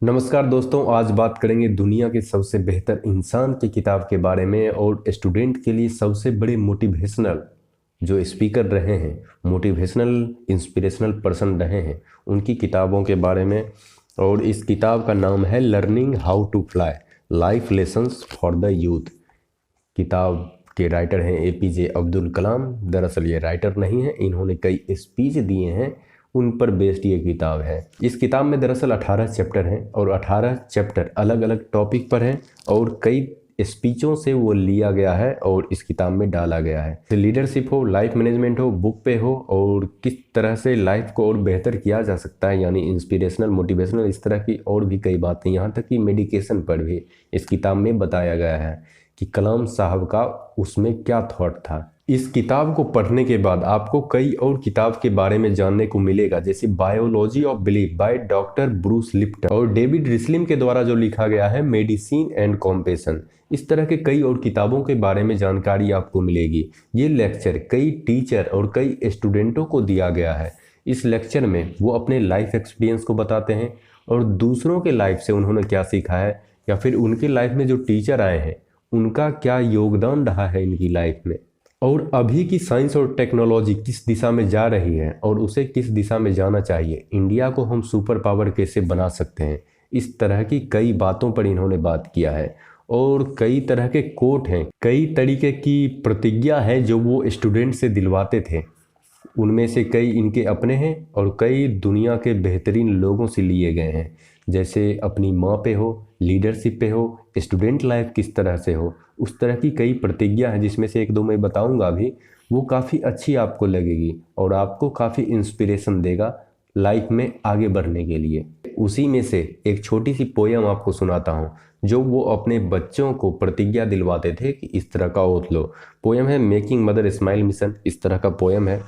नमस्कार दोस्तों, आज बात करेंगे दुनिया के सबसे बेहतर इंसान की किताब के बारे में और स्टूडेंट के लिए सबसे बड़े मोटिवेशनल जो स्पीकर रहे हैं, मोटिवेशनल इंस्पिरेशनल पर्सन रहे हैं, उनकी किताबों के बारे में। और इस किताब का नाम है learning how to fly, life lessons for the youth. किताब के राइटर हैं एपीजे अब्दुल कलाम। दरअसल ये राइटर नहीं है, इन्होंने कई स्पीच दिए हैं, उन पर बेस्ड ये किताब है। इस किताब में दरअसल 18 चैप्टर हैं और 18 चैप्टर अलग अलग टॉपिक पर हैं और कई स्पीचों से वो लिया गया है और इस किताब में डाला गया है। लीडरशिप हो, लाइफ मैनेजमेंट हो, बुक पे हो, और किस तरह से लाइफ को और बेहतर किया जा सकता है, यानी इंस्पिरेशनल, मोटिवेशनल, इस तरह की और भी कई बातें, यहाँ तक कि मेडिकेशन पर भी इस किताब में बताया गया है कि कलाम साहब का उसमें क्या थॉट था। इस किताब को पढ़ने के बाद आपको कई और किताब के बारे में जानने को मिलेगा, जैसे biology of belief by doctor Bruce Lipton और डेविड रिस्लिम के द्वारा जो लिखा गया है मेडिसिन एंड कॉम्पेशन। इस तरह के कई और किताबों के बारे में जानकारी आपको मिलेगी। ये लेक्चर कई टीचर और कई स्टूडेंटों को दिया गया है। इस लेक्चर में वो अपने लाइफ एक्सपीरियंस को बताते हैं और दूसरों के लाइफ से उन्होंने क्या सीखा है, या फिर उनके लाइफ में जो टीचर आए हैं उनका क्या योगदान रहा है इनकी लाइफ में, और अभी की साइंस और टेक्नोलॉजी किस दिशा में जा रही है और उसे किस दिशा में जाना चाहिए, इंडिया को हम सुपर पावर कैसे बना सकते हैं। इस तरह की कई बातों पर इन्होंने बात किया है और कई तरह के कोट हैं, कई तरीके की प्रतिज्ञा है जो वो स्टूडेंट से दिलवाते थे। उनमें से कई इनके अपने हैं और कई दुनिया के बेहतरीन लोगों से लिए गए हैं, जैसे अपनी माँ पे हो, लीडरशिप पे हो, स्टूडेंट लाइफ किस तरह से हो, उस तरह की कई प्रतिज्ञा हैं, जिसमें से एक दो मैं बताऊंगा अभी। वो काफ़ी अच्छी आपको लगेगी और आपको काफ़ी इंस्पिरेशन देगा लाइफ में आगे बढ़ने के लिए। उसी में से एक छोटी सी पोयम आपको सुनाता हूँ जो वो अपने बच्चों को प्रतिज्ञा दिलवाते थे कि इस तरह का ओथ लो। पोयम है मेकिंग मदर स्माइल मिशन, इस तरह का पोयम है।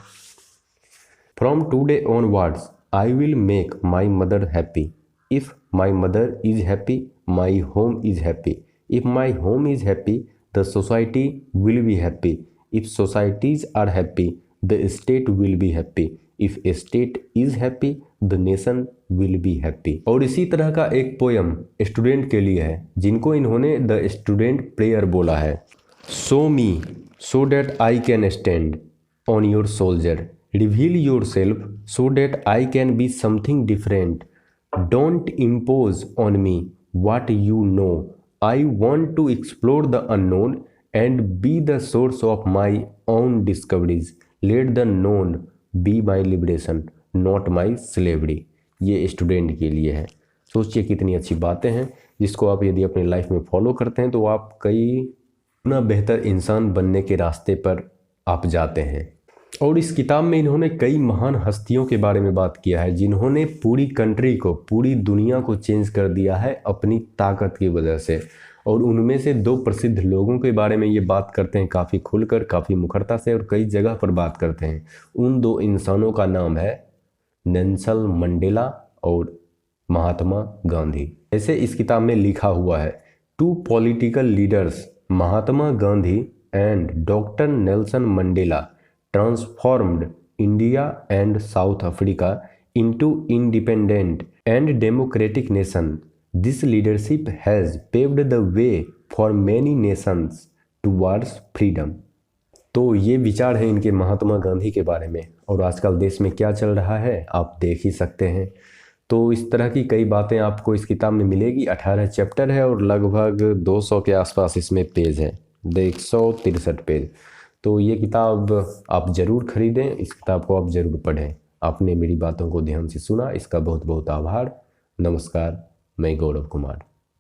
From today onwards I will make my mother happy. If my mother is happy, my home is happy. If my home is happy, the society will be happy. If societies are happy, the state will be happy. If a state is happy, the nation will be happy. और इसी तरह का एक poem student के लिए है, जिनको इन्होंने द स्टूडेंट प्रेयर बोला है। Show me so that I can stand on your soldier. Reveal yourself so that I can be something different. Don't impose on me what you know. I want to explore the unknown and be the source of my own discoveries. Let the known be my liberation, not my slavery. ये student के लिए है। सोचिए कितनी अच्छी बातें हैं, जिसको आप यदि अपनी लाइफ में फॉलो करते हैं तो आप कई गुना बेहतर इंसान बनने के रास्ते पर आप जाते हैं। और इस किताब में इन्होंने कई महान हस्तियों के बारे में बात किया है, जिन्होंने पूरी कंट्री को, पूरी दुनिया को चेंज कर दिया है अपनी ताकत की वजह से। और उनमें से दो प्रसिद्ध लोगों के बारे में ये बात करते हैं काफ़ी खुलकर, काफ़ी मुखरता से, और कई जगह पर बात करते हैं। उन दो इंसानों का नाम है नेल्सन मंडेला और महात्मा गांधी। ऐसे इस किताब में लिखा हुआ है, two political leaders Mahatma Gandhi and doctor Nelson Mandela transformed India and South Africa into independent and democratic nation. This leadership has paved the way for many nations towards freedom. तो ये विचार है इनके महात्मा गांधी के बारे में, और आजकल देश में क्या चल रहा है आप देख ही सकते हैं। तो इस तरह की कई बातें आपको इस किताब में मिलेगी। 18 चैप्टर है और लगभग 200 के आसपास इसमें पेज है, 163 पेज। तो ये किताब आप ज़रूर खरीदें, इस किताब को आप ज़रूर पढ़ें। आपने मेरी बातों को ध्यान से सुना, इसका बहुत बहुत आभार। नमस्कार, मैं गौरव कुमार।